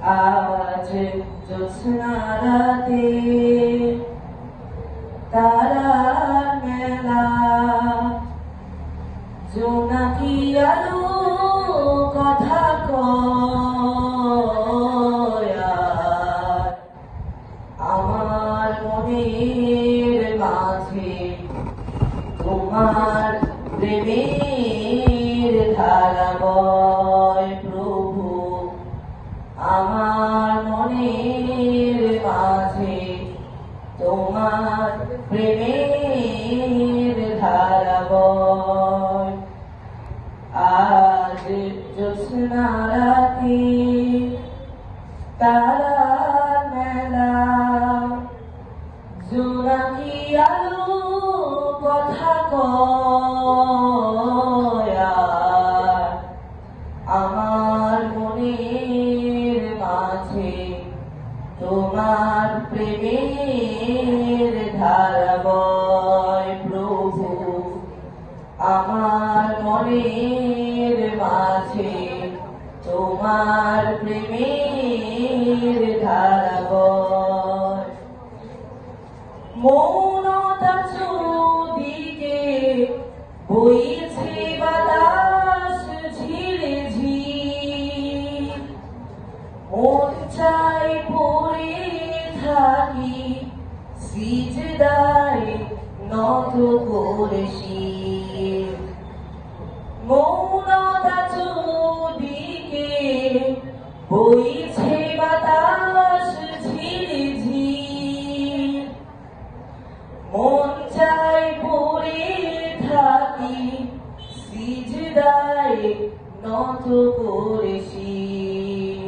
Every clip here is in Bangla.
আজ জ্যোৎস্না রাতে তারার মেলা, জোনাকি আলো কথা কয় আমার মনের মাঝে তোমার প্রেমের ধারা বয় প্রভু। আমার মনের মাঝে তোমার প্রেমের ধারা বয়। আজ জ্যোৎস্না রাতে তারার মেলা, জোনাকি আলো কথা কয় আমার মনের মাঝে তোমার প্রেমের ধারা বয় প্রভু। আমার মনের মাঝে তোমার প্রেমের ধারা বয়। মৌনতা চৌদিকে বইছে বাতাস ঝিরে ঝির, মন চাই পড়ে থাকি সিজদায় নত করে শির। মৌনতা চৌদিকে বইছে বাতাস ঝিরে ঝির, মন চাই পড়ে থাকি সিজদায় নত করে শির।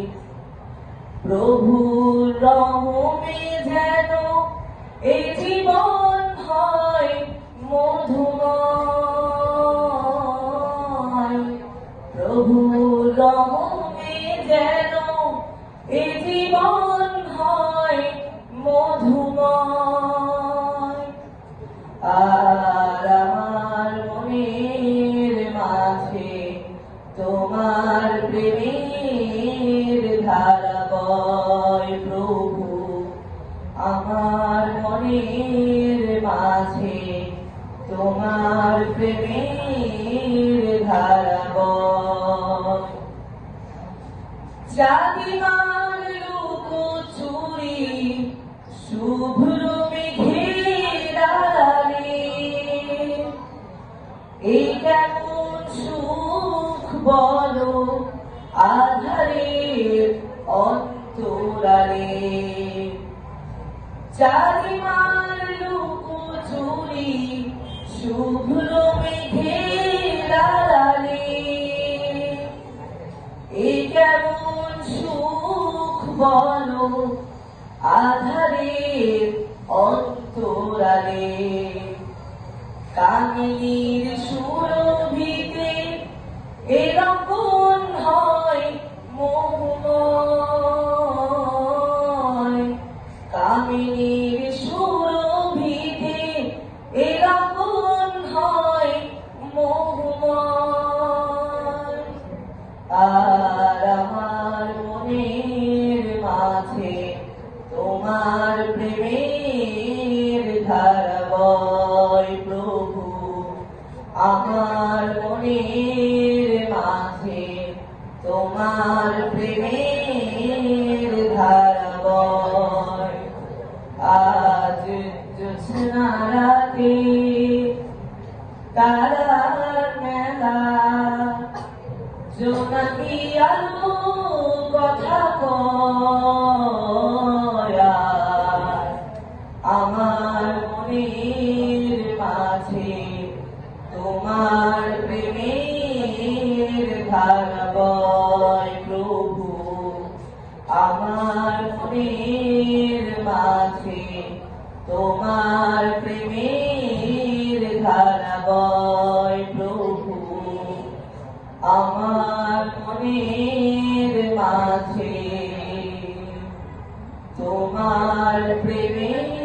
প্রভুর রহমে যেন এই জীবন হয় মধুময়, প্রভুর রহমে যেন এই জীবন হয় মধুময়। আর আমার মনের মাঝে তোমার প্রেমের ধারা বয় প্রভু। আমার মনের মাঝে তোমার প্রেমের ধারা বয়। জাতিমার লুকোচুরি শুভ্র মেঘের আড়ালে, এই কেমন সুখ বলো আধারের অন্তরালে। জাতিমার লুকোচুরি শুভ্র মেঘের আড়ালে, এই কেমন সুখ বলো আধারের অন্তরালে। কামিনীর সুরভিতে এরকম হয় মোহময়, কামিনীর সুরভিতে এরকম হয় মোহময়। আর আমার মনের মাঝে তোমার প্রেমের ধারা বয় প্রভু। আমার মনের মাঝে তোমার প্রেমের ধারা বয়। আজ জ্যোৎস্না রাতে তারার মেলা, জোনাকি আলো কথা কয় আমার মনের মাঝে তোমার প্রেমের ধারা বয় প্রভু। আমার মনের মাঝে তোমার প্রেমের ধারা বয় প্রভু। আমার মনের মাঝে তোমার প্রেমের